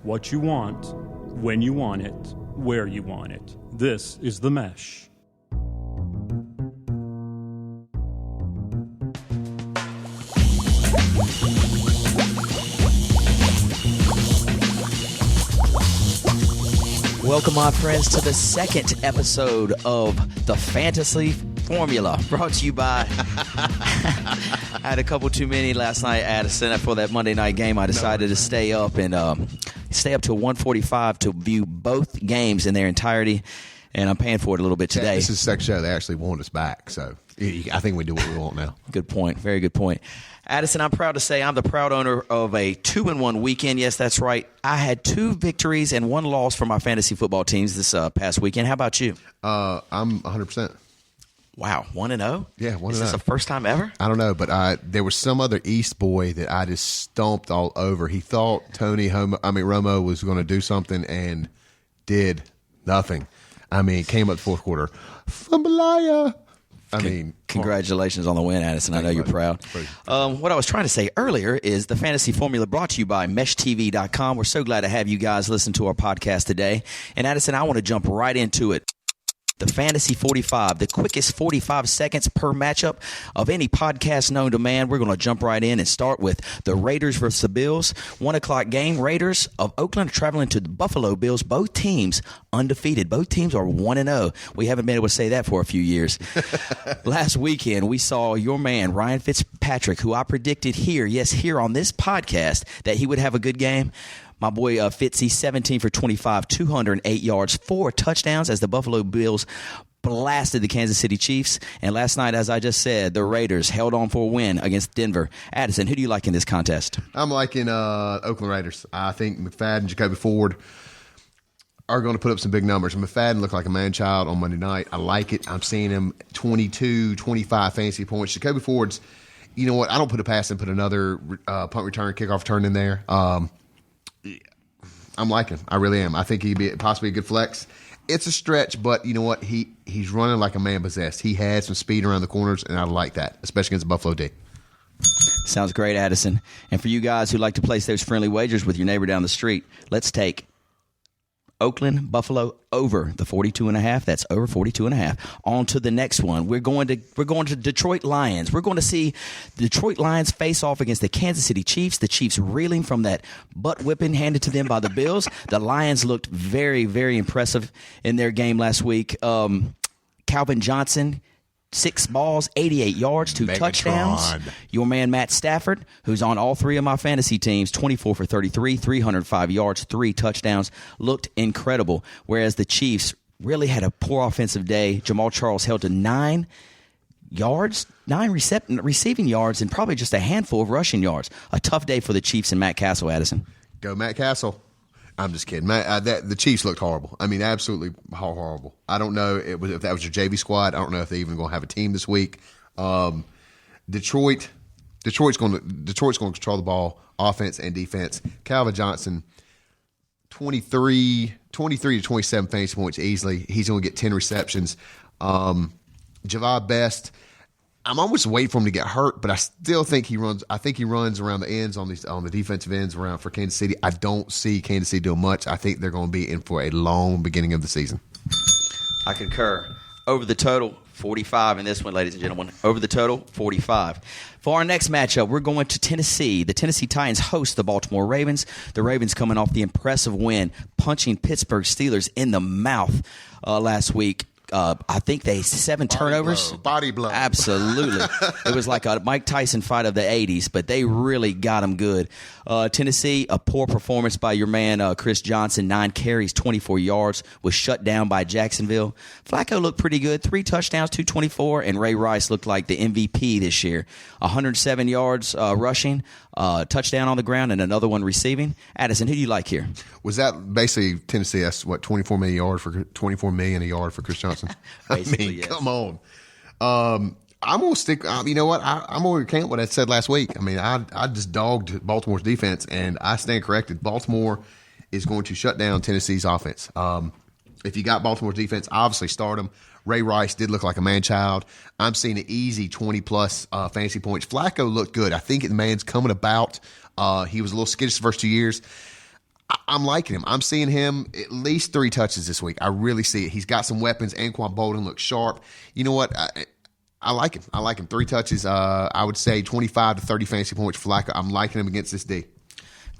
What you want, when you want it, where you want it. This is The Mesh. Welcome, my friends, to the second episode of the Fantasy Formula, brought to you by... I had a couple too many last night, Addison. For that Monday night game, I decided to stay up and stay up till 1:45 to view both games in their entirety, and I'm paying for it a little bit today. Yeah, this is the second show. They actually want us back, so I think we do what we want now. Good point. Very good point. Addison, I'm proud to say I'm the proud owner of a 2-1 weekend. Yes, that's right. I had 2 victories and 1 loss for my fantasy football teams this past weekend. How about you? I'm 100%. Wow, 1-0? Yeah, 1-0. Is this the first time ever? I don't know, but there was some other East boy that I just stomped all over. He thought Romo was going to do something and did nothing. I mean, came up the fourth quarter. Fambalaya. Congratulations on the win, Addison. I know you're proud. What I was trying to say earlier is the Fantasy Formula brought to you by MeshTV.com. We're so glad to have you guys listen to our podcast today. And Addison, I want to jump right into it. The Fantasy 45, the quickest 45 seconds per matchup of any podcast known to man. We're going to jump right in and start with the Raiders versus the Bills. 1 o'clock game. Raiders of Oakland traveling to the Buffalo Bills. Both teams undefeated. Both teams are 1-0. We haven't been able to say that for a few years. Last weekend, we saw your man, Ryan Fitzpatrick, who I predicted here on this podcast, that he would have a good game. My boy Fitzy, 17 for 25, 208 yards, 4 touchdowns as the Buffalo Bills blasted the Kansas City Chiefs. And last night, as I just said, the Raiders held on for a win against Denver. Addison, who do you like in this contest? I'm liking Oakland Raiders. I think McFadden, Jacoby Ford are going to put up some big numbers. McFadden looked like a man-child on Monday night. I like it. I'm seeing him 22, 25 fantasy points. Jacoby Ford's, you know what, I don't put a pass and put another punt return, kickoff return in there. I'm liking him. I really am. I think he'd be possibly a good flex. It's a stretch, but you know what? He's running like a man possessed. He had some speed around the corners, and I like that, especially against Buffalo D. Sounds great, Addison. And for you guys who like to place those friendly wagers with your neighbor down the street, let's take Oakland, Buffalo over the 42.5. That's over 42.5. On to the next one. We're going to Detroit Lions. We're going to see the Detroit Lions face off against the Kansas City Chiefs. The Chiefs reeling from that butt whipping handed to them by the Bills. The Lions looked very, very impressive in their game last week. Calvin Johnson, 6 balls, 88 yards, 2 touchdowns. Your man Matt Stafford, who's on all 3 of my fantasy teams, 24 for 33, 305 yards, 3 touchdowns, looked incredible. Whereas the Chiefs really had a poor offensive day. Jamal Charles held to 9 receiving yards, and probably just a handful of rushing yards. A tough day for the Chiefs and Matt Castle, Addison. Go Matt Castle. I'm just kidding. The Chiefs looked horrible. I mean, absolutely horrible. I don't know if that was your JV squad. I don't know if they're even going to have a team this week. Detroit's going to control the ball, offense and defense. Calvin Johnson, 23 to 27 fantasy points easily. He's going to get 10 receptions. Javad Best, I'm almost waiting for him to get hurt, but I still think he runs. I think he runs around the ends on the defensive ends around for Kansas City. I don't see Kansas City doing much. I think they're going to be in for a long beginning of the season. I concur. Over the total, 45 in this one, ladies and gentlemen. Over the total, 45. For our next matchup, we're going to Tennessee. The Tennessee Titans host the Baltimore Ravens. The Ravens coming off the impressive win, punching Pittsburgh Steelers in the mouth last week. I think they 7 turnovers. Body blow. Absolutely. It was like a Mike Tyson fight of the 80s, but they really got him good. Tennessee, a poor performance by your man Chris Johnson. 9 carries, 24 yards, was shut down by Jacksonville. Flacco looked pretty good. 3 touchdowns, 224, and Ray Rice looked like the MVP this year. 107 yards rushing, touchdown on the ground, and another one receiving. Addison, who do you like here? Was that basically Tennessee? That's what, 24 million a yard for Chris Johnson. Yes. Come on. I'm gonna stick. You know what? I'm gonna recant what I said last week. I mean, I just dogged Baltimore's defense, and I stand corrected. Baltimore is going to shut down Tennessee's offense. If you got Baltimore's defense, obviously start them. Ray Rice did look like a man-child. I'm seeing an easy 20-plus fantasy points. Flacco looked good. I think the man's coming about. He was a little skittish the first 2 years. I'm liking him. I'm seeing him at least 3 touches this week. I really see it. He's got some weapons. Anquan Bolden looks sharp. You know what? I like him. I like him. 3 touches. I would say 25 to 30 fantasy points for Flacco. I'm liking him against this D.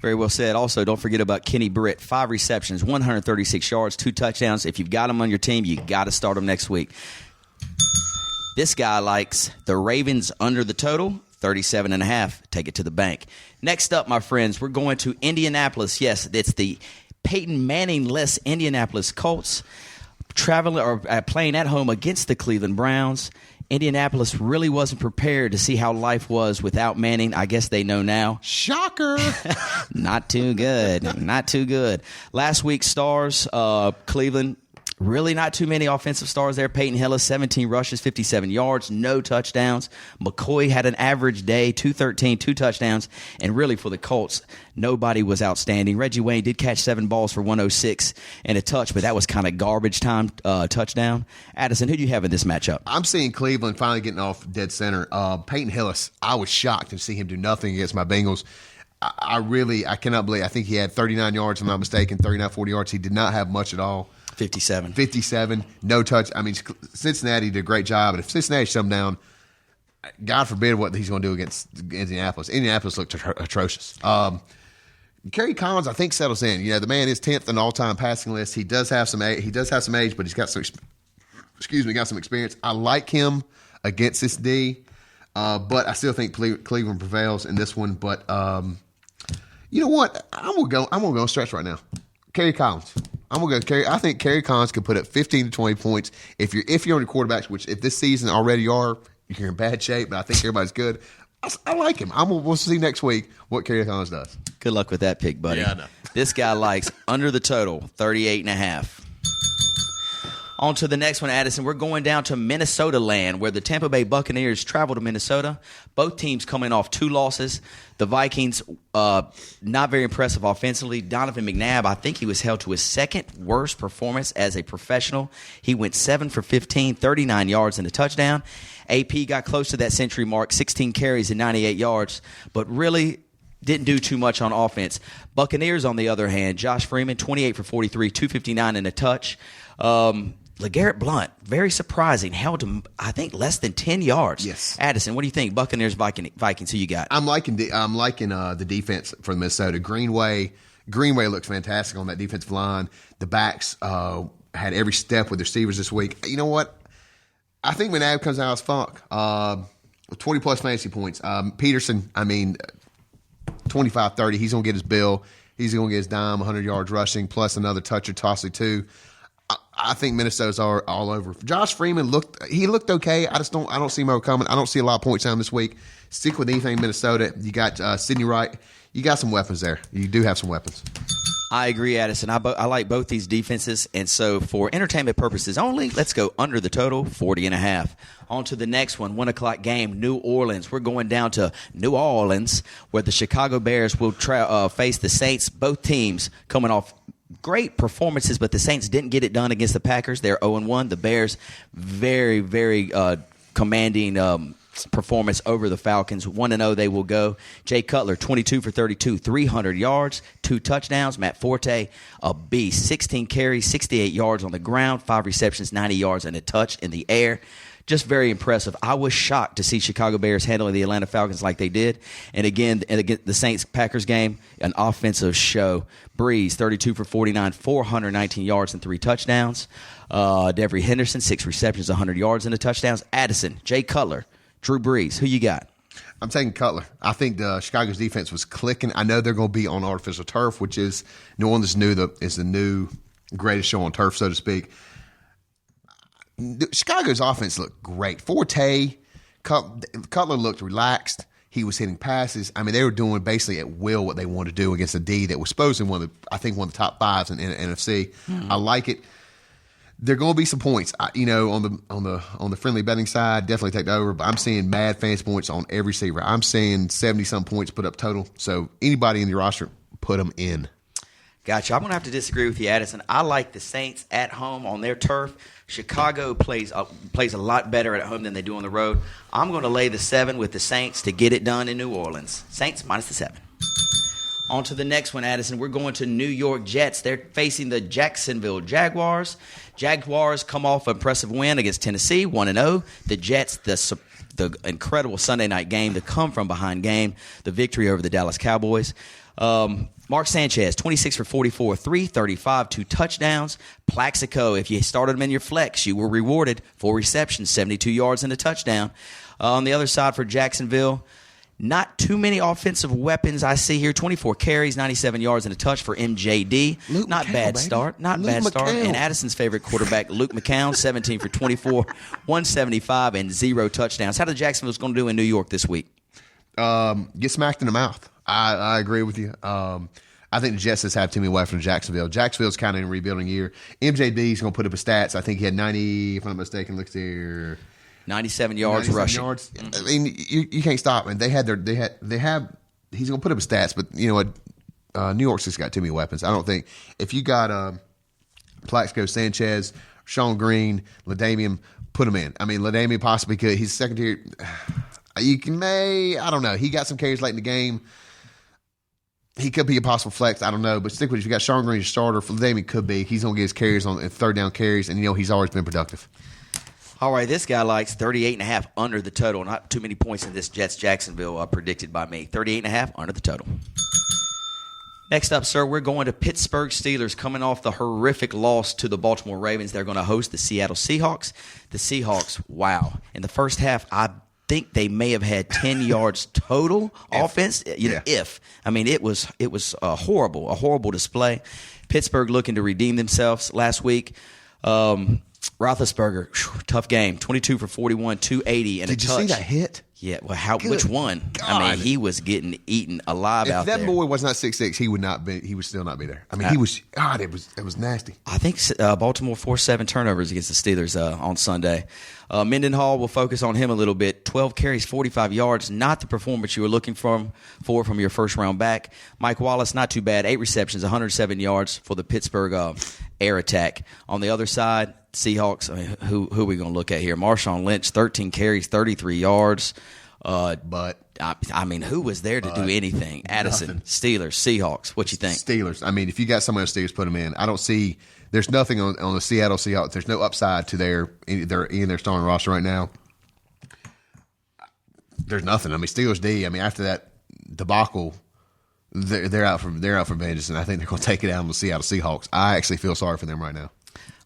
Very well said. Also, don't forget about Kenny Britt. 5 receptions, 136 yards, 2 touchdowns. If you've got him on your team, you got to start him next week. This guy likes the Ravens under the total, 37.5. Take it to the bank. Next up, my friends, we're going to Indianapolis. Yes, it's the Peyton Manning-less Indianapolis Colts traveling or playing at home against the Cleveland Browns. Indianapolis really wasn't prepared to see how life was without Manning. I guess they know now. Shocker. Not too good. Not too good. Last week's stars, Cleveland, really not too many offensive stars there. Peyton Hillis, 17 rushes, 57 yards, no touchdowns. McCoy had an average day, 213, 2 touchdowns. And really for the Colts, nobody was outstanding. Reggie Wayne did catch 7 balls for 106 and a touch, but that was kind of garbage time touchdown. Addison, who do you have in this matchup? I'm seeing Cleveland finally getting off dead center. Peyton Hillis, I was shocked to see him do nothing against my Bengals. I cannot believe. I think he had 39 yards, if I'm not mistaken, 39, 40 yards. He did not have much at all. 57, no touch. I mean, Cincinnati did a great job, but if Cincinnati shut him down, God forbid what he's going to do against Indianapolis. Indianapolis looked atrocious. Kerry Collins, I think, settles in. You know, the man is 10th in the all-time passing list. He does have some age, but he's got some experience. I like him against this D, but I still think Cleveland prevails in this one. But you know what? I'm gonna go on stretch right now. Kerry Collins. I think Kerry Collins could put up 15 to 20 points if you're on your quarterbacks, which if this season already you're in bad shape, but I think everybody's good. I like him. We'll see next week what Kerry Collins does. Good luck with that pick, buddy. Yeah, I know. This guy likes under the total, 38.5. On to the next one, Addison. We're going down to Minnesota land, where the Tampa Bay Buccaneers travel to Minnesota. Both teams coming off 2 losses. The Vikings, not very impressive offensively. Donovan McNabb, I think he was held to his second worst performance as a professional. He went 7 for 15, 39 yards and a touchdown. AP got close to that century mark, 16 carries and 98 yards, but really didn't do too much on offense. Buccaneers, on the other hand, Josh Freeman, 28 for 43, 259 and a touch. LeGarrette Blount, very surprising, held him, I think, less than 10 yards. Yes. Addison, what do you think? Buccaneers, Vikings, who you got? I'm liking the defense for Minnesota. Greenway looked fantastic on that defensive line. The backs had every step with the receivers this week. You know what? I think McNabb comes out as funk. 20-plus fantasy points. Peterson, 25-30. He's going to get his bill. He's going to get his dime, 100 yards rushing, plus another touch or tossy too. I think Minnesota's all over. Josh Freeman looked okay. I don't see him overcoming. I don't see a lot of points down this week. Stick with anything Minnesota. You got Sidney Wright. You got some weapons there. You do have some weapons. I agree, Addison. I like both these defenses, and so for entertainment purposes only, let's go under the total, 40.5. On to the next one, 1 o'clock game, New Orleans. We're going down to New Orleans, where the Chicago Bears will face the Saints. Both teams coming off great performances, but the Saints didn't get it done against the Packers. They're 0-1. The Bears, very, very commanding performance over the Falcons. 1-0 they will go. Jay Cutler, 22 for 32, 300 yards, 2 touchdowns. Matt Forte, a beast, 16 carries, 68 yards on the ground, 5 receptions, 90 yards, and a touch in the air. Just very impressive. I was shocked to see Chicago Bears handling the Atlanta Falcons like they did. And again, the Saints-Packers game, an offensive show. Breeze, 32 for 49, 419 yards and 3 touchdowns. Devery Henderson, 6 receptions, 100 yards and a touchdowns. Addison, Jay Cutler, Drew Brees. Who you got? I'm taking Cutler. I think Chicago's defense was clicking. I know they're going to be on artificial turf, which is New Orleans is the new greatest show on turf, so to speak. Chicago's offense looked great. Forte, Cutler looked relaxed. He was hitting passes. They were doing basically at will what they wanted to do against a D that was supposedly one of the top 5s in the NFC. Mm-hmm. I like it. There are going to be some points. On the friendly betting side, definitely take that over. But I'm seeing mad fantasy points on every receiver. I'm seeing 70-some points put up total. So anybody in your roster, put them in. Gotcha. I'm going to have to disagree with you, Addison. I like the Saints at home on their turf. Chicago plays a lot better at home than they do on the road. I'm going to lay the 7 with the Saints to get it done in New Orleans. Saints minus the 7. On to the next one, Addison. We're going to New York Jets. They're facing the Jacksonville Jaguars. Jaguars come off an impressive win against Tennessee, 1-0. The Jets, the incredible Sunday night game, the come-from-behind game, the victory over the Dallas Cowboys. Mark Sanchez, 26 for 44, 335, 2 touchdowns. Plaxico, if you started him in your flex, you were rewarded 4 receptions, 72 yards and a touchdown. On the other side for Jacksonville, not too many offensive weapons I see here. 24 carries, 97 yards and a touch for MJD. Not bad start. And Addison's favorite quarterback, Luke McCown, 17 for 24, 175 and 0 touchdowns. How did Jacksonville's going to do in New York this week? Get smacked in the mouth. I agree with you. I think the Jets just have too many weapons from Jacksonville. Jacksonville's kind of in a rebuilding year. MJD's going to put up his stats. I think he had 90, if I'm not mistaken, looks here. 97 yards rushing. I mean, you can't stop him. He's going to put up his stats, but you know what? New York's just got too many weapons. I don't think if you got Plaxico, Sanchez, Sean Green, LaDainian, put him in. I mean, LaDainian possibly could. He's secondary. I don't know. He got some carries late in the game. He could be a possible flex. I don't know. But stick with it. If you got Sean Green as starter, LaDainian could be. He's going to get his carries on third down carries, and he's always been productive. All right, this guy likes 38.5 under the total. Not too many points in this Jets-Jacksonville predicted by me. 38.5 under the total. Next up, sir, we're going to Pittsburgh Steelers coming off the horrific loss to the Baltimore Ravens. They're going to host the Seattle Seahawks. The Seahawks, wow. In the first half, I think they may have had 10 yards total offense. I mean, it was a horrible display. Pittsburgh looking to redeem themselves last week. Roethlisberger, tough game. 22 for 41, 280 and a touch. Did you see that hit? Yeah. Well, which one? God. I mean, he was getting eaten alive out there. If that boy was not 6'6", he would still not be there. I mean, he was. God, it was nasty. I think Baltimore forced 7 turnovers against the Steelers on Sunday. Mendenhall, will focus on him a little bit. 12 carries, 45 yards. Not the performance you were looking for from your first round back. Mike Wallace, not too bad. 8 receptions, 107 yards for the Pittsburgh air attack. On the other side, Seahawks, who are we going to look at here? Marshawn Lynch, 13 carries, 33 yards. But I mean, who was there to do anything? Addison, nothing. Steelers, Seahawks. What you think? Steelers. I mean, if you got someone else, Steelers, put them in. I don't see. There's nothing on the Seattle Seahawks. There's no upside to their starting roster right now. There's nothing. I mean, Steelers D. I mean, after that debacle, they're out for vengeance, and I think they're going to take it out on the Seattle Seahawks. I actually feel sorry for them right now.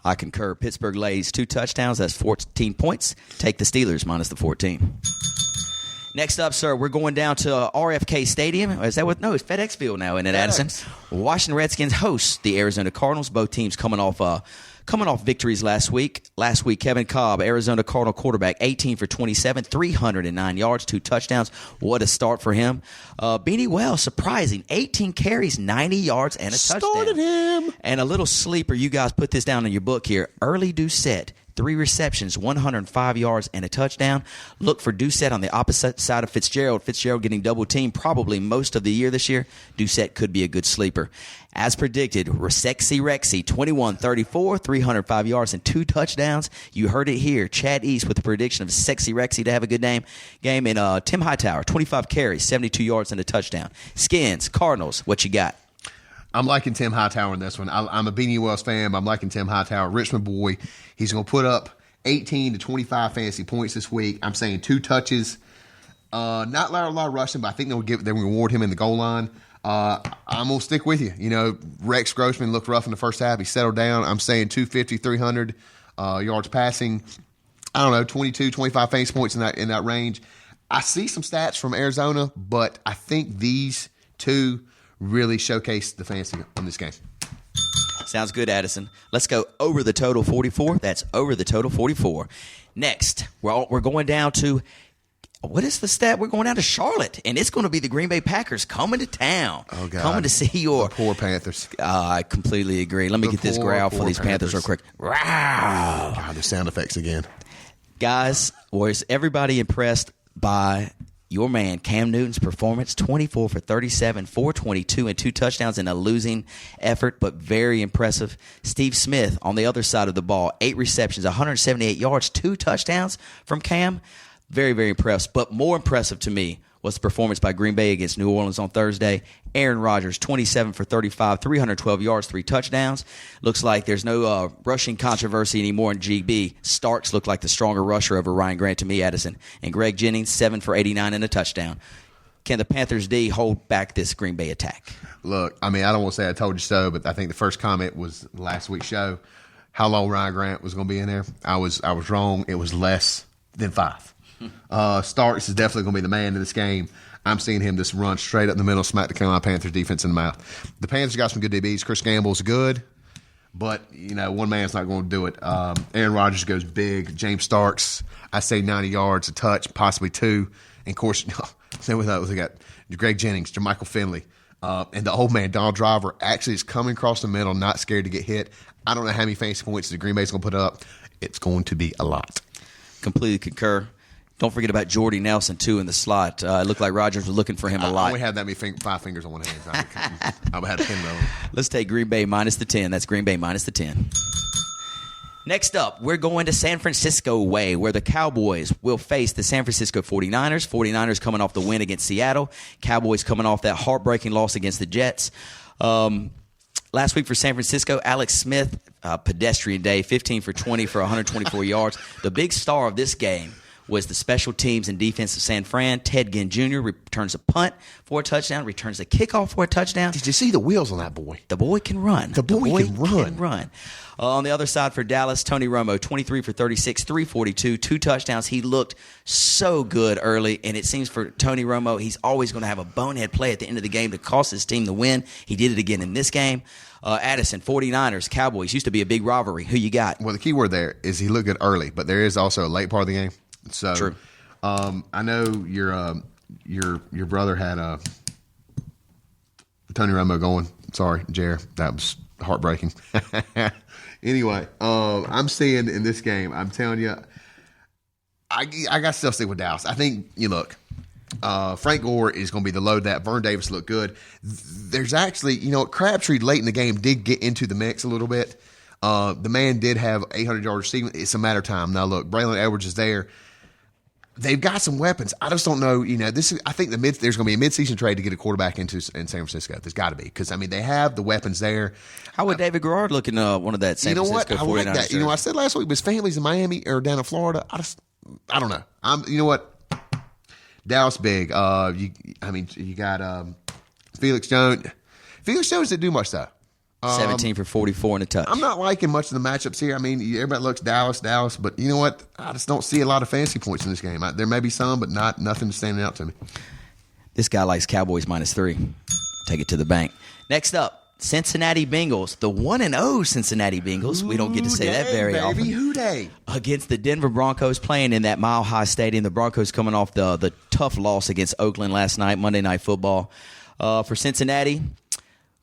I concur. Pittsburgh lays 2 touchdowns. That's 14 points. Take the Steelers minus the 14. Next up, sir, we're going down to RFK Stadium. Is that what? No, it's FedEx Field now, isn't it, Addison? Washington Redskins host the Arizona Cardinals. Both teams coming off victories last week. Last week, Kevin Cobb, Arizona Cardinal quarterback, 18 for 27, 309 yards, 2 touchdowns. What a start for him. Beanie Wells, surprising, 18 carries, 90 yards, and a touchdown. Started him. And a little sleeper, you guys put this down in your book here. Early Doucette, 3 receptions, 105 yards, and a touchdown. Look for Doucette on the opposite side of Fitzgerald. Fitzgerald getting double-teamed probably most of the year this year. Doucette could be a good sleeper. As predicted, Sexy Rexy, 21-34, 305 yards, and 2 touchdowns. You heard it here. Chad East with the prediction of Sexy Rexy to have a good game. And Tim Hightower, 25 carries, 72 yards, and a touchdown. Skins, Cardinals, what you got? I'm liking Tim Hightower in this one. I'm a Beanie Wells fan, but I'm liking Tim Hightower. Richmond boy. He's going to put up 18 to 25 fantasy points this week. I'm saying 2 touches. Not a lot of rushing, but I think they'll reward him in the goal line. I'm going to stick with you. Rex Grossman looked rough in the first half. He settled down. I'm saying 250, 300 yards passing. I don't know, 22, 25 fantasy points in that range. I see some stats from Arizona, but I think these 2 really showcase the fantasy on this game. Sounds good, Addison. Let's go over the total 44. That's over the total 44. Next, we're going down to, what is the stat? We're going down to Charlotte, and it's going to be the Green Bay Packers coming to town. Oh, God. Coming to see your... The poor Panthers. I completely agree. Let me get this growl for these Panthers real quick. Wow. God, the sound effects again. Guys, was everybody impressed by your man, Cam Newton's performance? 24 for 37, 422, and 2 touchdowns in a losing effort, but very impressive. Steve Smith on the other side of the ball, 8 receptions, 178 yards, 2 touchdowns from Cam. Very, very impressed. But more impressive to me was the performance by Green Bay against New Orleans on Thursday. Aaron Rodgers, 27 for 35, 312 yards, 3 touchdowns. Looks like there's no rushing controversy anymore in GB. Starks looked like the stronger rusher over Ryan Grant to me, Addison. And Greg Jennings, 7 for 89 and a touchdown. Can the Panthers D hold back this Green Bay attack? Look, I mean, I don't want to say I told you so, but I think the first comment was last week's show, how long Ryan Grant was going to be in there. I was wrong. It was less than 5. Starks is definitely going to be the man in this game. I'm seeing him just run straight up the middle, smack the Carolina Panthers defense in the mouth. The Panthers got some good DBs. Chris Gamble's good, but, one man's not going to do it. Aaron Rodgers goes big. James Starks, I say 90 yards, a touch, possibly 2. And, of course, same with those. We got Greg Jennings, Jermichael Finley, and the old man, Donald Driver, actually is coming across the middle, not scared to get hit. I don't know how many fantasy points the Green Bay's going to put up. It's going to be a lot. Completely concur. Don't forget about Jordy Nelson, too, in the slot. It looked like Rodgers was looking for him a lot. I only had that many 5 fingers on one hand. I would have had 10 of them. Let's take Green Bay minus the 10. That's Green Bay minus the 10. Next up, we're going to San Francisco way, where the Cowboys will face the San Francisco 49ers. 49ers coming off the win against Seattle. Cowboys coming off that heartbreaking loss against the Jets. Last week for San Francisco, Alex Smith, pedestrian day, 15 for 20 for 124 yards. The big star of this game was the special teams and defense of San Fran. Ted Ginn Jr. returns a punt for a touchdown, returns a kickoff for a touchdown. Did you see the wheels on that boy? The boy can run. The boy can run. On the other side for Dallas, Tony Romo, 23 for 36, 342, 2 touchdowns. He looked so good early, and it seems for Tony Romo, he's always going to have a bonehead play at the end of the game to cost his team the win. He did it again in this game. Addison, 49ers, Cowboys, used to be a big rivalry. Who you got? Well, the key word there is he looked good early, but there is also a late part of the game. So, true. I know your brother had Tony Romo going. Sorry, Jer, that was heartbreaking. Anyway, I'm seeing in this game, I'm telling you, I got to still stick with Dallas. I think, Frank Gore is going to be the load that. Vern Davis looked good. There's actually, Crabtree late in the game did get into the mix a little bit. The man did have 800 yards receiving. It's a matter of time. Now, look, Braylon Edwards is there. They've got some weapons. I just don't know. I think there's going to be a midseason trade to get a quarterback in San Francisco. There's got to be because they have the weapons there. How would David Garrard look in one of that San Francisco 49ers? I like that. I said last week, his family's in Miami or down in Florida. I don't know. You know what? Dallas big. You got Felix Jones. Felix Jones didn't do much though. 17 for 44 and a touch. I'm not liking much of the matchups here. I mean, everybody looks Dallas, but you know what? I just don't see a lot of fantasy points in this game. There may be some, but nothing standing out to me. This guy likes Cowboys minus 3. Take it to the bank. Next up, Cincinnati Bengals, the 1-0 Cincinnati Bengals. We don't get to say that very often. Who dey? Against the Denver Broncos, playing in that Mile High Stadium. The Broncos coming off the tough loss against Oakland last night, Monday Night Football. For Cincinnati,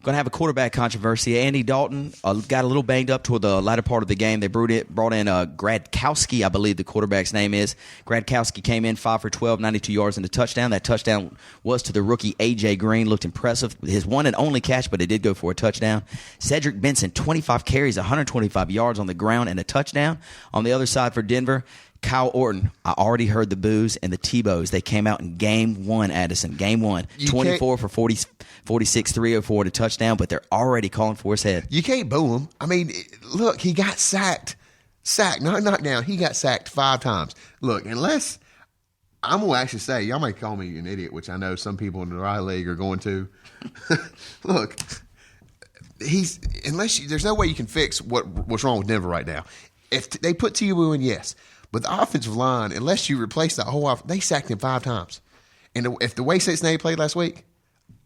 going to have a quarterback controversy. Andy Dalton got a little banged up toward the latter part of the game. They brought in Gradkowski, I believe the quarterback's name is. Gradkowski came in 5 for 12, 92 yards and a touchdown. That touchdown was to the rookie A.J. Green. Looked impressive. His one and only catch, but it did go for a touchdown. Cedric Benson, 25 carries, 125 yards on the ground and a touchdown. On the other side for Denver, Kyle Orton, I already heard the boos and the T-bows. They came out in game 1, Addison. Game 1, 24 for 46, 304 and a touchdown, but they're already calling for his head. You can't boo him. I mean, look, he got sacked. Not knocked down. He got sacked 5 times. Look, unless I'm going to actually say, y'all may call me an idiot, which I know some people in the Rye League are going to. Look, there's no way you can fix what's wrong with Denver right now. If they put T.U. in, yes. But the offensive line, unless you replace that whole offense, they sacked him 5 times. And if the way Cincinnati played last week,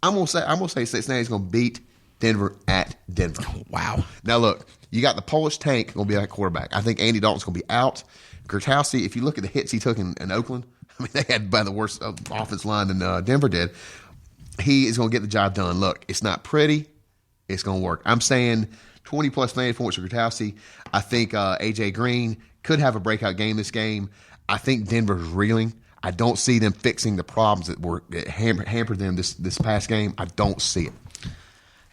I'm gonna say Cincinnati's gonna beat Denver at Denver. Wow. Now look, you got the Polish tank gonna be that quarterback. I think Andy Dalton's gonna be out. Gradkowski, if you look at the hits he took in Oakland, I mean they had by the worst offensive line than Denver did. He is gonna get the job done. Look, it's not pretty. It's gonna work. I'm saying 20 plus fantasy points for Gradkowski. I think A.J. Green could have a breakout game this game. I think Denver's reeling. I don't see them fixing the problems that hampered them this past game. I don't see it.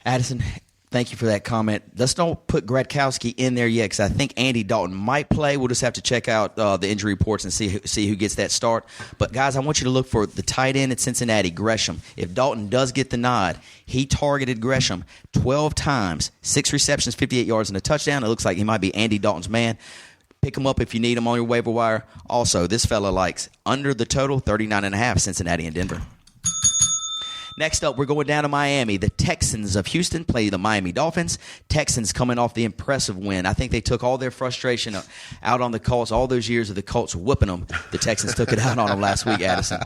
Addison, Thank you for that comment. Let's don't put Gradkowski in there yet because I think Andy Dalton might play. We'll just have to check out the injury reports and see who gets that start. But, guys, I want you to look for the tight end at Cincinnati, Gresham. If Dalton does get the nod, he targeted Gresham 12 times, 6 receptions, 58 yards, and a touchdown. It looks like he might be Andy Dalton's man. Pick him up if you need him on your waiver wire. Also, this fella likes under the total, 39.5, Cincinnati and Denver. Next up, we're going down to Miami. The Texans of Houston play the Miami Dolphins. Texans coming off the impressive win. I think they took all their frustration out on the Colts. All those years of the Colts whooping them, the Texans took it out on them last week, Addison.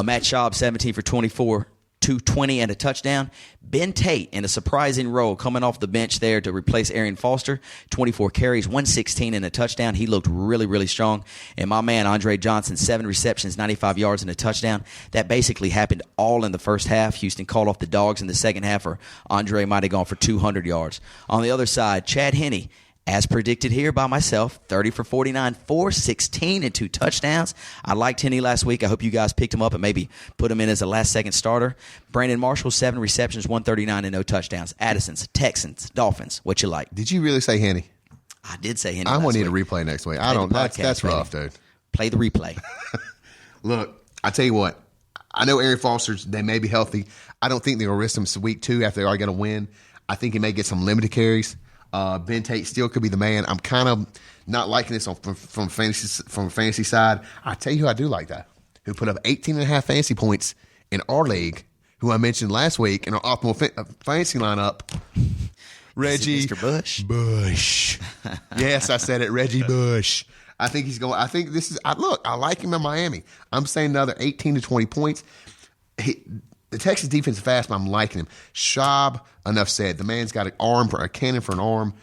Matt Schaub, 17 for 24. 220 and a touchdown. Ben Tate in a surprising role coming off the bench there to replace Arian Foster. 24 carries, 116 and a touchdown. He looked really, really strong. And my man, Andre Johnson, 7 receptions, 95 yards and a touchdown. That basically happened all in the first half. Houston called off the dogs in the second half, or Andre might have gone for 200 yards. On the other side, Chad Henne, as predicted here by myself, 30 for 49, 416 and 2 touchdowns. I liked Henne last week. I hope you guys picked him up and maybe put him in as a last-second starter. Brandon Marshall, 7 receptions, 139 and no touchdowns. Addison's, Texans, Dolphins. What you like? Did you really say Henne? I did say Henne. I want to need a replay next week. I don't. That's rough, dude. Play the replay. Look, I tell you what. I know Arian Foster's. They may be healthy. I don't think they're gonna risk him week 2 after they already got a win. I think he may get some limited carries. Ben Tate still could be the man. I'm kind of not liking this from fantasy side. I tell you who I do like that, who put up 18.5 fantasy points in our league, who I mentioned last week in our optimal fantasy lineup. Reggie Mr. Bush. Bush. Yes, I said it. Reggie Bush. I think he's going. I think this is. Look, I like him in Miami. I'm saying another 18 to 20 points. The Texas defense is fast, but I'm liking him. Schaub, enough said. The man's got a cannon for an arm.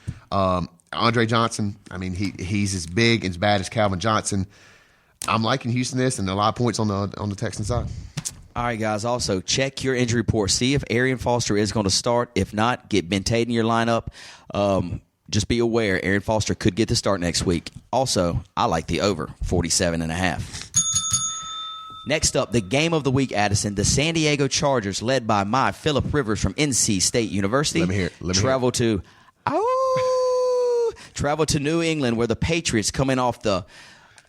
Andre Johnson, I mean, he's as big and as bad as Calvin Johnson. I'm liking Houston this and a lot of points on the Texan side. All right, guys. Also, check your injury report. See if Arian Foster is going to start. If not, get Ben Tate in your lineup. Just be aware, Arian Foster could get the start next week. Also, I like the over, 47.5. Next up, the game of the week, Addison. The San Diego Chargers, led by my Phillip Rivers from NC State University, Let me hear it. travel to New England, where the Patriots, coming off the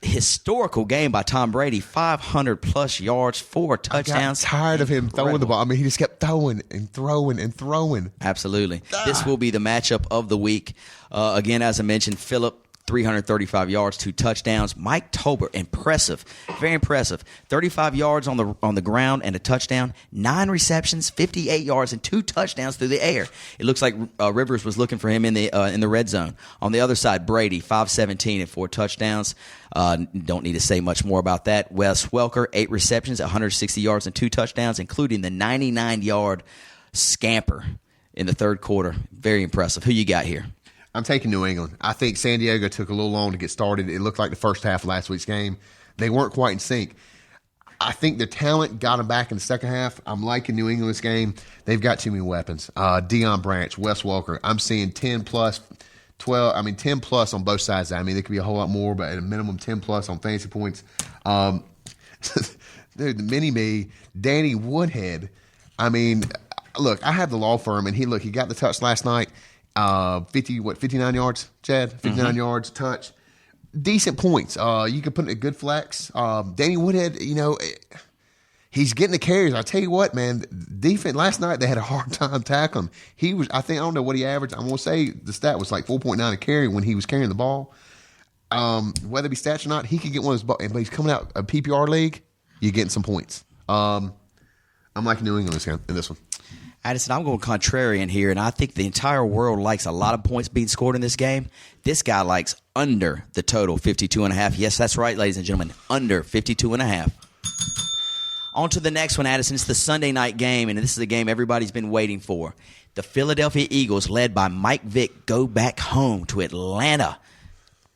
historical game by Tom Brady, 500-plus yards, 4 touchdowns. I got tired of him throwing the ball. I mean, he just kept throwing and throwing and throwing. Absolutely. This will be the matchup of the week. Again, as I mentioned, Phillip, 335 yards, 2 touchdowns. Mike Tolbert, impressive, very impressive. 35 yards on the ground and a touchdown. 9 receptions, 58 yards, and 2 touchdowns through the air. It looks like Rivers was looking for him in the red zone. On the other side, Brady, 517 and 4 touchdowns. Don't need to say much more about that. Wes Welker, 8 receptions, 160 yards, and 2 touchdowns, including the 99-yard scamper in the third quarter. Very impressive. Who you got here? I'm taking New England. I think San Diego took a little long to get started. It looked like the first half of last week's game. They weren't quite in sync. I think their talent got them back in the second half. I'm liking New England this game. They've got too many weapons. Deion Branch, Wes Welker. I'm seeing 10-plus, 12. I mean, 10-plus on both sides. I mean, there could be a whole lot more, but at a minimum, 10-plus on fantasy points. Dude, the mini-me, Danny Woodhead. I mean, look, I have the law firm, and he got the touch last night. 59 yards, Chad? 59 yards, touch. Decent points. You could put in a good flex. Danny Woodhead, he's getting the carries. I tell you what, man, defense last night, they had a hard time tackling him. I don't know what he averaged. I'm going to say the stat was like 4.9 a carry when he was carrying the ball. Whether it be stats or not, he could get one of his balls. But he's coming out a PPR league, you're getting some points. I'm liking New England in this one. Addison, I'm going contrarian here, and I think the entire world likes a lot of points being scored in this game. This guy likes under the total, 52.5. Yes, that's right, ladies and gentlemen, under 52.5. On to the next one, Addison. It's the Sunday night game, and this is the game everybody's been waiting for. The Philadelphia Eagles, led by Mike Vick, go back home to Atlanta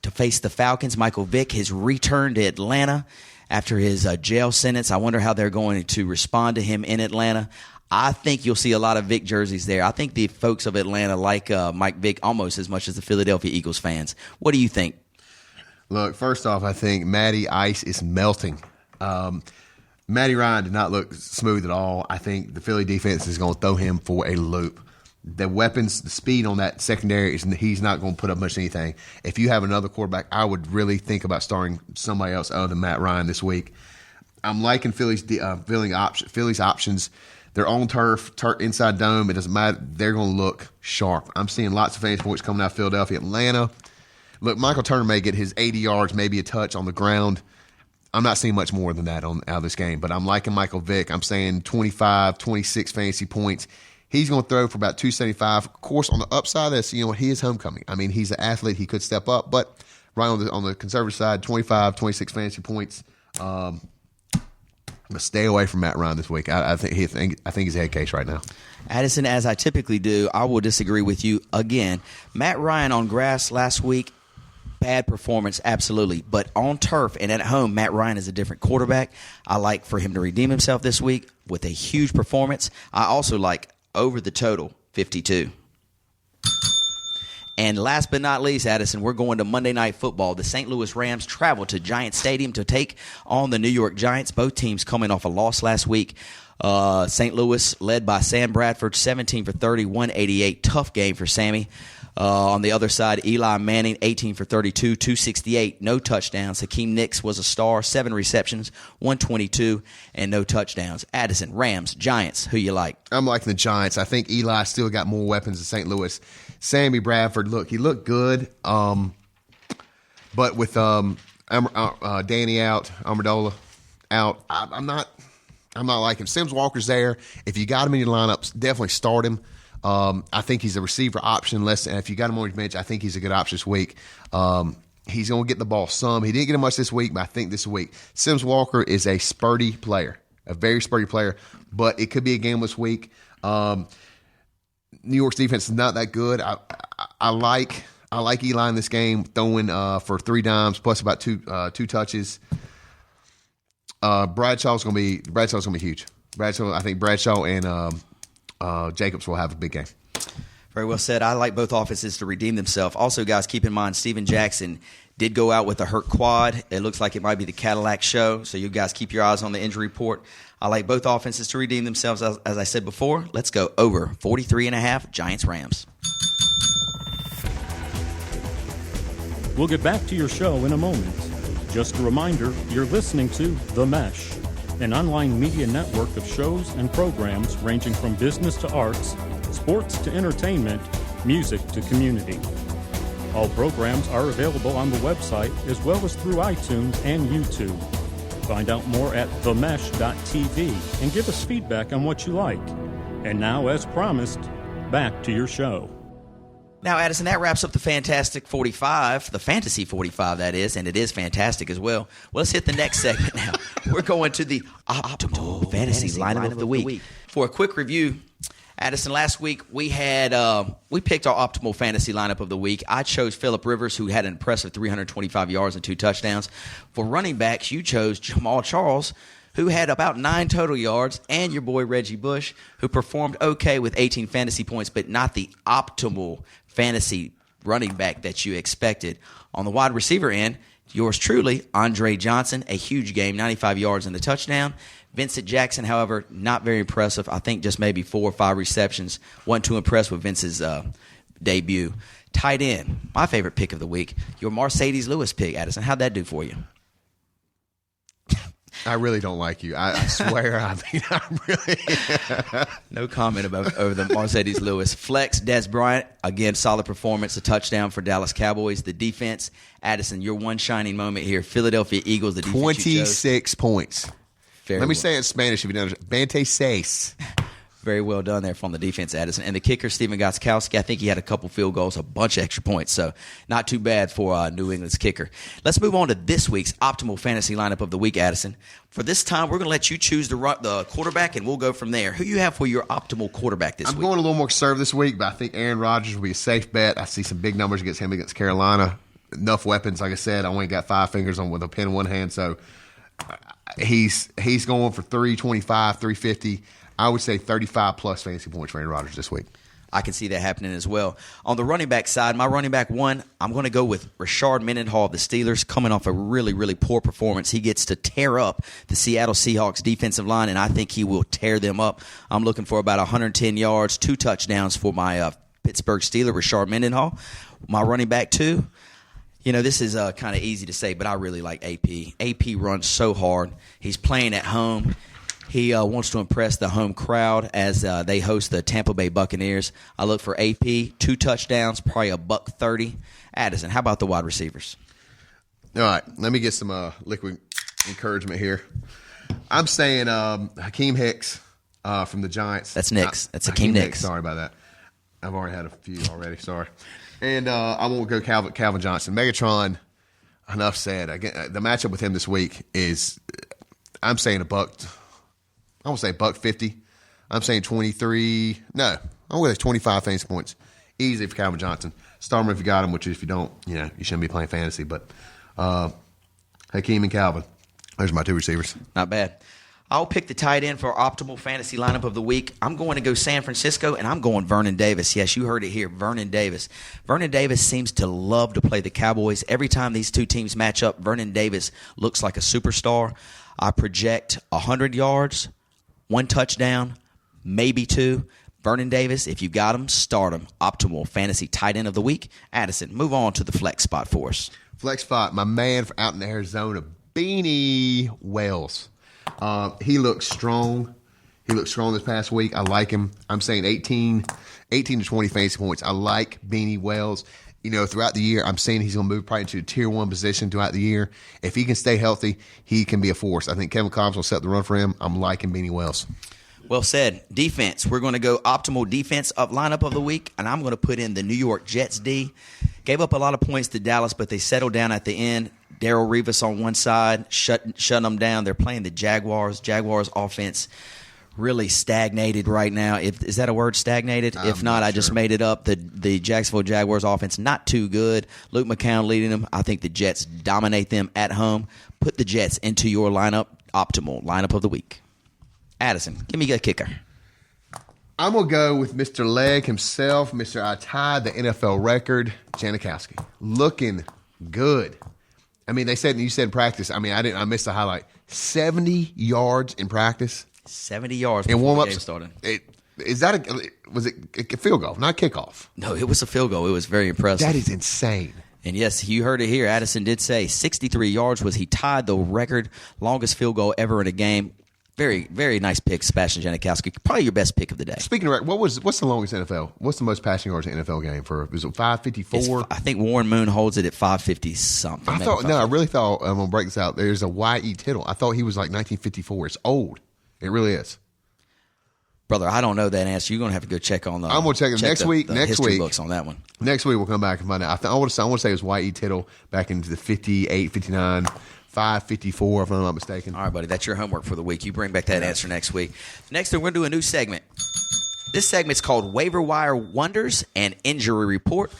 to face the Falcons. Michael Vick has returned to Atlanta after his jail sentence. I wonder how they're going to respond to him in Atlanta. I think you'll see a lot of Vick jerseys there. I think the folks of Atlanta like Mike Vick almost as much as the Philadelphia Eagles fans. What do you think? Look, first off, I think Matty Ice is melting. Matty Ryan did not look smooth at all. I think the Philly defense is going to throw him for a loop. the weapons, the speed on that secondary, he's not going to put up much anything. If you have another quarterback, I would really think about starting somebody else other than Matt Ryan this week. I'm liking Philly's options. They're on turf, inside dome. It doesn't matter. They're going to look sharp. I'm seeing lots of fantasy points coming out of Philadelphia. Atlanta, look, Michael Turner may get his 80 yards, maybe a touch on the ground. I'm not seeing much more than that out of this game, but I'm liking Michael Vick. I'm saying 25, 26 fantasy points. He's going to throw for about 275. Of course, on the upside, that's he is homecoming. I mean, he's an athlete. He could step up, but right on the conservative side, 25, 26 fantasy points. But stay away from Matt Ryan this week. I think he's a head case right now. Addison, as I typically do, I will disagree with you again. Matt Ryan on grass last week, bad performance, absolutely. But on turf and at home, Matt Ryan is a different quarterback. I like for him to redeem himself this week with a huge performance. I also like over the total, 52. And last but not least, Addison, we're going to Monday Night Football. The St. Louis Rams travel to Giant Stadium to take on the New York Giants. Both teams coming off a loss last week. St. Louis led by Sam Bradford, 17 for 30, 188. Tough game for Sammy. On the other side, Eli Manning, 18 for 32, 268, no touchdowns. Hakeem Nicks was a star, 7 receptions, 122, and no touchdowns. Addison, Rams, Giants, who you like? I'm liking the Giants. I think Eli still got more weapons than St. Louis. Sammy Bradford, look, he looked good, but with Danny out, Amendola out, I'm not liking him. Sims Walker's there. If you got him in your lineups, definitely start him. I think he's a receiver option. If you got him on your bench, I think he's a good option this week. He's going to get the ball some. He didn't get it much this week, but I think this week. Sims Walker is a spurty player, a very spurty player, but it could be a gameless week. New York's defense is not that good. I like Eli in this game, throwing for 3 dimes plus about two touches. Bradshaw's going to be huge. I think Bradshaw and Jacobs will have a big game. Very well said. I like both offenses to redeem themselves. Also, guys, keep in mind, Steven Jackson did go out with a hurt quad. It looks like it might be the Cadillac show, so you guys keep your eyes on the injury report. I like both offenses to redeem themselves. As I said before, let's go over 43.5 Giants-Rams. We'll get back to your show in a moment. Just a reminder, you're listening to The Mesh, an online media network of shows and programs ranging from business to arts, sports to entertainment, music to community. All programs are available on the website as well as through iTunes and YouTube. Find out more at themesh.tv and give us feedback on what you like. And now, as promised, back to your show. Now, Addison, that wraps up the Fantastic 45, the Fantasy 45, that is, and it is fantastic as well. Well, let's hit the next segment now. We're going to the Optimal Fantasy Lineup of the Week. For a quick review, Addison, last week we picked our Optimal Fantasy Lineup of the Week. I chose Phillip Rivers, who had an impressive 325 yards and 2 touchdowns. For running backs, you chose Jamal Charles, who had about 9 total yards, and your boy Reggie Bush, who performed okay with 18 fantasy points, but not the optimal fantasy running back that you expected. On the wide receiver end, yours truly, Andre Johnson, a huge game, 95 yards and a touchdown. Vincent Jackson, however, not very impressive. I think just maybe 4 or 5 receptions. Wasn't too impressed with Vince's debut. Tight end, my favorite pick of the week, your Mercedes Lewis pick, Addison. How'd that do for you? I really don't like you. I swear. I mean, I'm really. No comment over the Mercedes Lewis. Flex, Des Bryant, again, solid performance, a touchdown for Dallas Cowboys. The defense, Addison, your one shining moment here. Philadelphia Eagles, the defense 26 points. Let me say it in Spanish if you don't understand. 26. Very well done there from the defense, Addison. And the kicker, Steven Gostkowski, I think he had a couple field goals, a bunch of extra points. So not too bad for New England's kicker. Let's move on to this week's Optimal Fantasy Lineup of the Week, Addison. For this time, we're going to let you choose the quarterback, and we'll go from there. Who you have for your optimal quarterback this week? I'm going a little more conservative this week, but I think Aaron Rodgers will be a safe bet. I see some big numbers against him against Carolina. Enough weapons. Like I said, I only got 5 fingers on with a pen in one hand, so he's going for 325, 350. I would say 35-plus fantasy points for Aaron Rodgers this week. I can see that happening as well. On the running back side, my running back one, I'm going to go with Rashard Mendenhall of the Steelers, coming off a really, really poor performance. He gets to tear up the Seattle Seahawks defensive line, and I think he will tear them up. I'm looking for about 110 yards, 2 touchdowns for my Pittsburgh Steeler, Rashard Mendenhall. My running back two, this is kind of easy to say, but I really like AP. AP runs so hard. He's playing at home. He wants to impress the home crowd as they host the Tampa Bay Buccaneers. I look for AP, 2 touchdowns, probably $130. Addison, how about the wide receivers? All right, let me get some liquid encouragement here. I'm saying Hakeem Hicks from the Giants. That's Nicks. That's Hakeem Nicks. Sorry about that. I've already had a few already. Sorry. And I'm going to go Calvin Johnson. Megatron, enough said. Again, the matchup with him this week is, I'm saying I won't say $150. I'm saying 23. No, I'm going to say 25 fantasy points. Easy for Calvin Johnson. Start him if you got him, which if you don't, you shouldn't be playing fantasy. But Hakeem and Calvin, there's my 2 receivers. Not bad. I'll pick the tight end for our optimal fantasy lineup of the week. I'm going to go San Francisco, and I'm going Vernon Davis. Yes, you heard it here, Vernon Davis. Vernon Davis seems to love to play the Cowboys. Every time these 2 teams match up, Vernon Davis looks like a superstar. I project 100 yards, 1 touchdown, maybe 2. Vernon Davis, if you got him, start him. Optimal fantasy tight end of the week. Addison, move on to the flex spot for us. Flex spot, my man out in Arizona, Beanie Wells. He looks strong. He looked strong this past week. I like him. I'm saying 18 to 20 fantasy points. I like Beanie Wells. Throughout the year, I'm saying he's going to move probably into a tier 1 position throughout the year. If he can stay healthy, he can be a force. I think Kevin Cobbs will set the run for him. I'm liking Beanie Wells. Well said. Defense. We're going to go optimal defense lineup of the week, and I'm going to put in the New York Jets D. Gave up a lot of points to Dallas, but they settled down at the end. Darrelle Revis on one side, shutting them down. They're playing the Jaguars. Jaguars offense really stagnated right now. Is that a word, stagnated? If not, I just made it up. The Jacksonville Jaguars offense, not too good. Luke McCown leading them. I think the Jets dominate them at home. Put the Jets into your lineup, optimal lineup of the week. Addison, give me a kicker. I'm going to go with Mr. Leg himself, Mr. I tied the NFL record, Janikowski. Looking good. I mean, you said in practice. I mean, I missed the highlight. 70 yards in practice. 70 yards in before warm-ups. the game started. Was it a field goal, not kickoff? No, it was a field goal. It was very impressive. That is insane. And yes, you heard it here. Addison did say 63 yards he tied the record longest field goal ever in a game. Very, very nice pick, Sebastian Janikowski. Probably your best pick of the day. Speaking of record, what's the longest NFL? What's the most passing yards in an NFL game was it 554? I think Warren Moon holds it at 550 something. I really thought I'm gonna break this out. There's a Y.E. Tittle. I thought he was like 1954. It's old. It really is. Brother, I don't know that answer. You're gonna have to go check on the. I'm gonna check it next week. Next week books on that one. Next week we'll come back and find out. I want to say it was Y.E. Tittle back into the 58, 59. 554, if I'm not mistaken. All right, buddy. That's your homework for the week. You bring back that answer next week. Next thing, we're going to do a new segment. This segment's called Waiver Wire Wonders and Injury Report.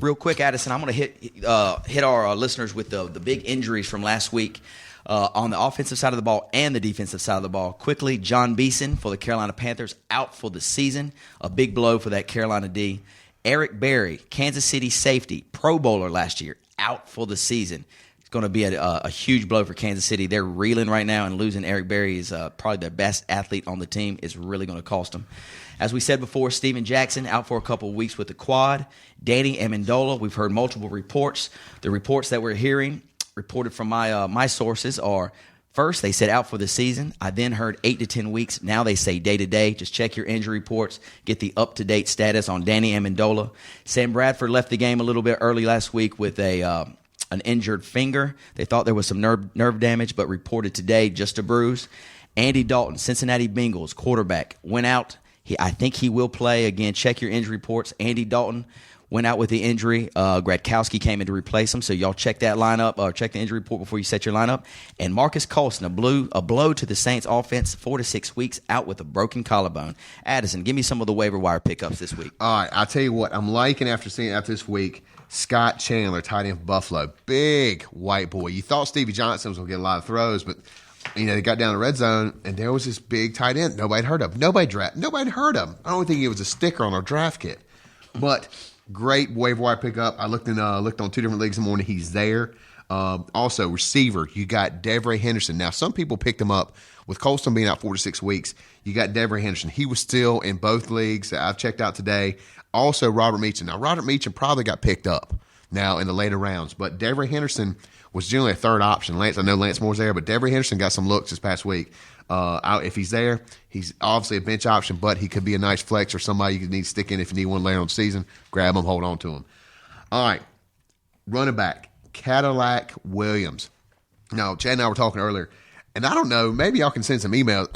Real quick, Addison, I'm going to hit our listeners with the big injuries from last week on the offensive side of the ball and the defensive side of the ball. Quickly, John Beeson for the Carolina Panthers out for the season. A big blow for that Carolina D. Eric Berry, Kansas City safety, Pro Bowler last year, out for the season. It's going to be a huge blow for Kansas City. They're reeling right now, and losing Eric Berry is probably their best athlete on the team. Is really going to cost them. As we said before, Steven Jackson out for a couple of weeks with the quad. Danny Amendola, we've heard multiple reports. The reports that we're hearing, reported from my sources, are first they said out for the season. I then heard 8 to 10 weeks. Now they say day to day. Just check your injury reports. Get the up-to-date status on Danny Amendola. Sam Bradford left the game a little bit early last week with an injured finger. They thought there was some nerve damage, but reported today just a bruise. Andy Dalton, Cincinnati Bengals quarterback, went out. I think he will play again. Check your injury reports. Andy Dalton went out with the injury. Gradkowski came in to replace him. So y'all check that lineup, or check the injury report before you set your lineup. And Marcus Colston, a blow to the Saints offense, 4 to 6 weeks out with a broken collarbone. Addison, give me some of the waiver wire pickups this week. All right, I'll tell you what. I'm liking after this week. Scott Chandler, tight end for Buffalo. Big white boy. You thought Stevie Johnson was going to get a lot of throws, but they got down the red zone, and there was this big tight end nobody heard of. Nobody heard of him. I don't think he was a sticker on our draft kit. But great waiver wire pickup. I looked on 2 different leagues in the morning. He's there. Also, receiver, you got Devray Henderson. Now, some people picked him up with Colston being out 4 to 6 weeks. You got Devray Henderson. He was still in both leagues that I've checked out today. Also, Robert Meacham. Now, Robert Meacham probably got picked up now in the later rounds, but Devray Henderson was generally a third option. I know Lance Moore's there, but Devray Henderson got some looks this past week. If he's there, he's obviously a bench option, but he could be a nice flex or somebody you need to stick in if you need one later on the season. Grab him, hold on to him. All right, running back, Cadillac Williams. Now, Chad and I were talking earlier, and I don't know, maybe y'all can send some emails.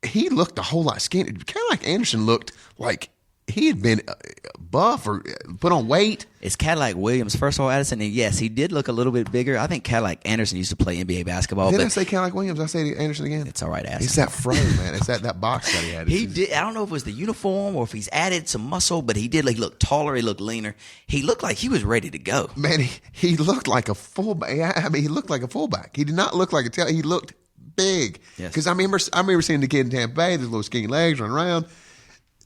He looked a whole lot skinny. Cadillac Anderson looked like he had been buff or put on weight. It's Cadillac Williams. First of all, Addison, and yes, he did look a little bit bigger. I think Cadillac Anderson used to play NBA basketball. Did I say Cadillac Williams? I say Anderson again? It's all right, Addison. It's that fro, man. It's that box that he had. He did. I don't know if it was the uniform or if he's added some muscle, but he did. He looked taller. He looked leaner. He looked like he was ready to go. Man, he looked like a fullback. I mean, he looked like a fullback. He did not look like a tail. He looked big. Because I remember seeing the kid in Tampa Bay, his little skinny legs running around.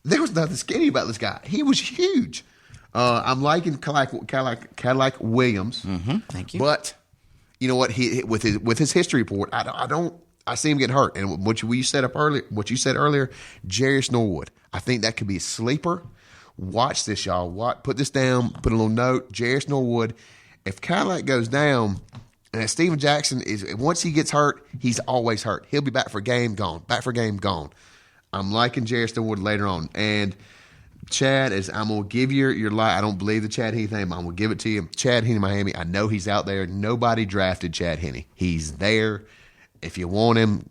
There was nothing skinny about this guy. He was huge. I'm liking Cadillac Williams. Mm-hmm. Thank you. But you know what? He with his history report, I see him get hurt. And what you said earlier, Jarius Norwood. I think that could be a sleeper. Watch this, y'all. Put this down. Put a little note. Jarius Norwood. If Cadillac goes down, and Steven Jackson once he gets hurt, he's always hurt. He'll be back for a game, gone. Back for a game, gone. I'm liking Jarius Norwood later on. And Chad, I'm going to give you your lie. I don't believe the Chad Henne thing, but I'm going to give it to you. Chad Henne, Miami, I know he's out there. Nobody drafted Chad Henne. He's there. If you want him,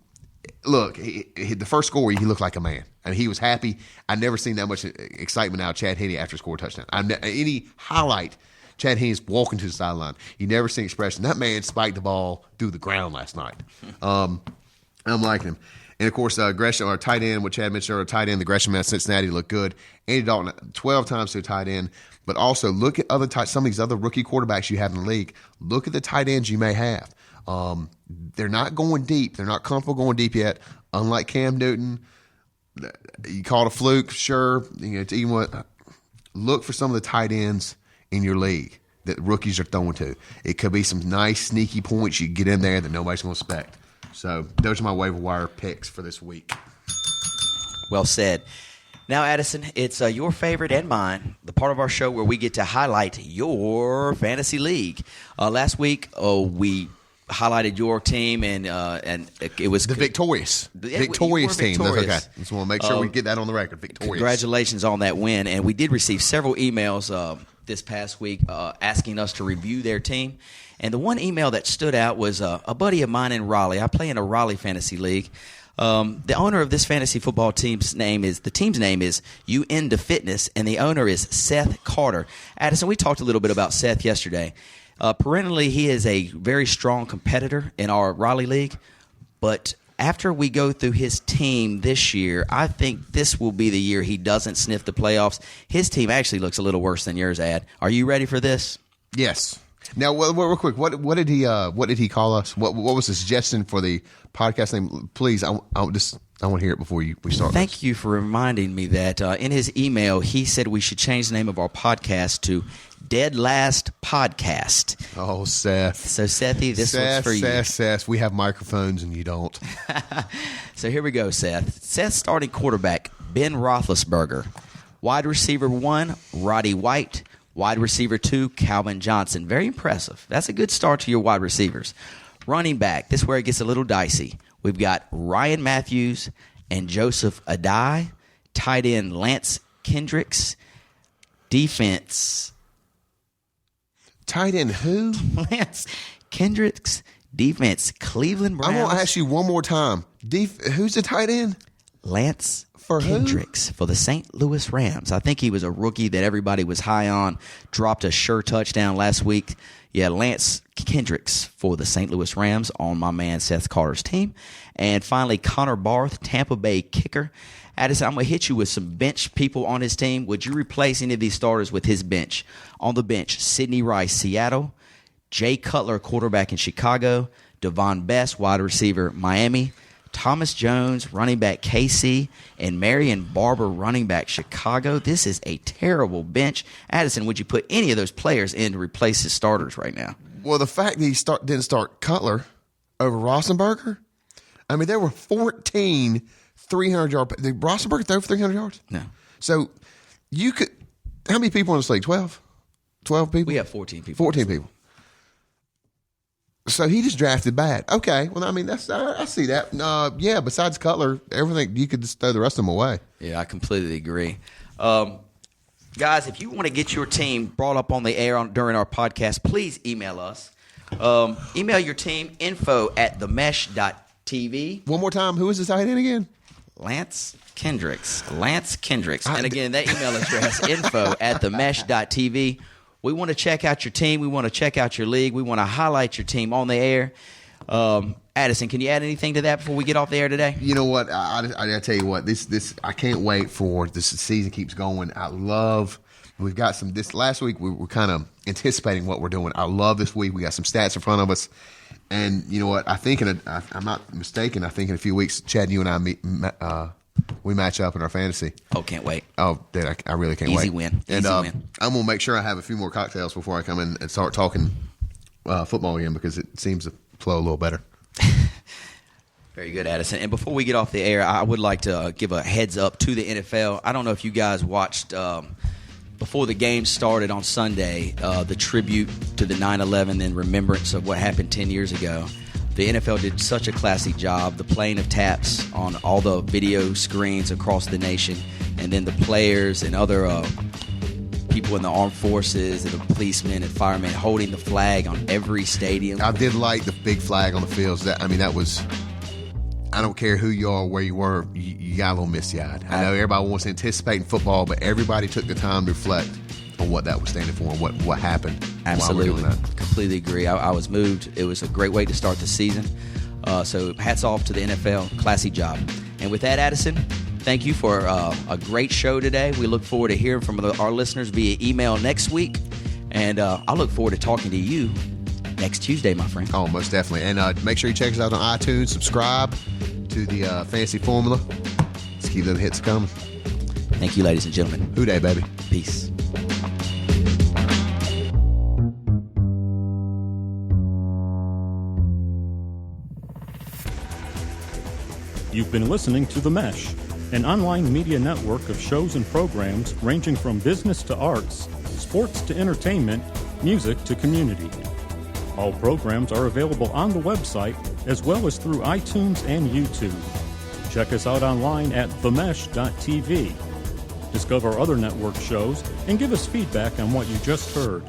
look, the first score, he looked like a man. I mean, he was happy. I've never seen that much excitement out of Chad Henne after score a touchdown. Any highlight, Chad Henne's walking to the sideline. You never seen expression. That man spiked the ball through the ground last night. I'm liking him. And, of course, Gresham, our tight end, what Chad mentioned earlier, tight end, the Gresham out of Cincinnati looked good. Andy Dalton, 12 times to a tight end. But also look at some of these other rookie quarterbacks you have in the league. Look at the tight ends you may have. They're not going deep. They're not comfortable going deep yet. Unlike Cam Newton, you call it a fluke, sure. Look for some of the tight ends in your league that rookies are throwing to. It could be some nice, sneaky points you can get in there that nobody's going to expect. So those are my waiver wire picks for this week. Well said. Now, Addison, it's your favorite and mine, the part of our show where we get to highlight your fantasy league. Last week, we highlighted your team, and it was the victorious team. Victorious. That's okay. Just want to make sure we get that on the record. Victorious. Congratulations on that win, and we did receive several emails this past week asking us to review their team. And the one email that stood out was a buddy of mine in Raleigh. I play in a Raleigh fantasy league. The owner of this fantasy football team's name is You Into Fitness, and the owner is Seth Carter. Addison, we talked a little bit about Seth yesterday. Perennially, he is a very strong competitor in our Raleigh league, but after we go through his team this year, I think this will be the year he doesn't sniff the playoffs. His team actually looks a little worse than yours, Ad. Are you ready for this? Yes. Now, real quick, what did he call us? What was the suggestion for the podcast name? Please, I want to hear it before we start. Thank you for reminding me that in his email he said we should change the name of our podcast to Dead Last Podcast. Oh, Seth. So, Sethy, this one's for you. Seth, we have microphones and you don't. So here we go, Seth. Seth's starting quarterback, Ben Roethlisberger. Wide receiver 1, Roddy White. Wide receiver 2, Calvin Johnson. Very impressive. That's a good start to your wide receivers. Running back, this is where it gets a little dicey. We've got Ryan Matthews and Joseph Adai. Tight end, Lance Kendricks. Defense. Tight end who? Lance Kendricks. Defense, Cleveland Browns. I'm going to ask you one more time. Who's the tight end? Lance for Kendricks for the St. Louis Rams. I think he was a rookie that everybody was high on. Dropped a sure touchdown last week. Yeah, Lance Kendricks for the St. Louis Rams on my man Seth Carter's team. And finally, Connor Barth, Tampa Bay kicker. Addison, I'm going to hit you with some bench people on his team. Would you replace any of these starters with his bench? On the bench, Sidney Rice, Seattle. Jay Cutler, quarterback in Chicago. Devon Best, wide receiver, Miami, Thomas Jones, running back, KC, and Marion Barber, running back, Chicago. This is a terrible bench. Addison, would you put any of those players in to replace his starters right now? Well, the fact that he didn't start Cutler over Rosenberger, I mean, there were 14 300-yard. Did Rosenberger throw for 300 yards? No. So you could. How many people in this league? 12? 12 people? We have 14 people. 14 people. So he just drafted bad. Okay. Well, I mean, I see that. Yeah, besides Cutler, everything, you could just throw the rest of them away. Yeah, I completely agree. Guys, if you want to get your team brought up on the air during our podcast, please email us. Email your team, info@themesh.tv. One more time, who is this tight end again? Lance Kendricks. And again, that email address, info@themesh.tv. We want to check out your team. We want to check out your league. We want to highlight your team on the air. Addison, can you add anything to that before we get off the air today? You know what? I tell you what. This I can't wait for this season keeps going. We've got some. This last week we were kind of anticipating what we're doing. I love this week. We got some stats in front of us, and you know what? I think I'm not mistaken. I think in a few weeks, Chad, you and I we match up in our fantasy. Oh, can't wait. Oh, dude, I really can't wait. Easy win. And I'm going to make sure I have a few more cocktails before I come in and start talking football again because it seems to flow a little better. Very good, Addison. And before we get off the air, I would like to give a heads up to the NFL. I don't know if you guys watched before the game started on Sunday, the tribute to the 9/11 in remembrance of what happened 10 years ago. The NFL did such a classy job, the playing of taps on all the video screens across the nation, and then the players and other people in the armed forces and the policemen and firemen holding the flag on every stadium. I did like the big flag on the fields. That was, I don't care who you are, where you were, you got a little misty-eyed. I know everybody wants to anticipate in football, but everybody took the time to reflect on what that was standing for and what happened. Absolutely. While we're doing that. Completely agree. I was moved. It was a great way to start the season. So hats off to the NFL. Classy job. And with that, Addison, thank you for a great show today. We look forward to hearing from our listeners via email next week. And I look forward to talking to you next Tuesday, my friend. Oh, most definitely. And make sure you check us out on iTunes. Subscribe to the Fantasy Formula. Let's keep them hits coming. Thank you, ladies and gentlemen. Who day, baby. Peace. You've been listening to The Mesh, an online media network of shows and programs ranging from business to arts, sports to entertainment, music to community. All programs are available on the website as well as through iTunes and YouTube. Check us out online at themesh.tv. Discover other network shows and give us feedback on what you just heard.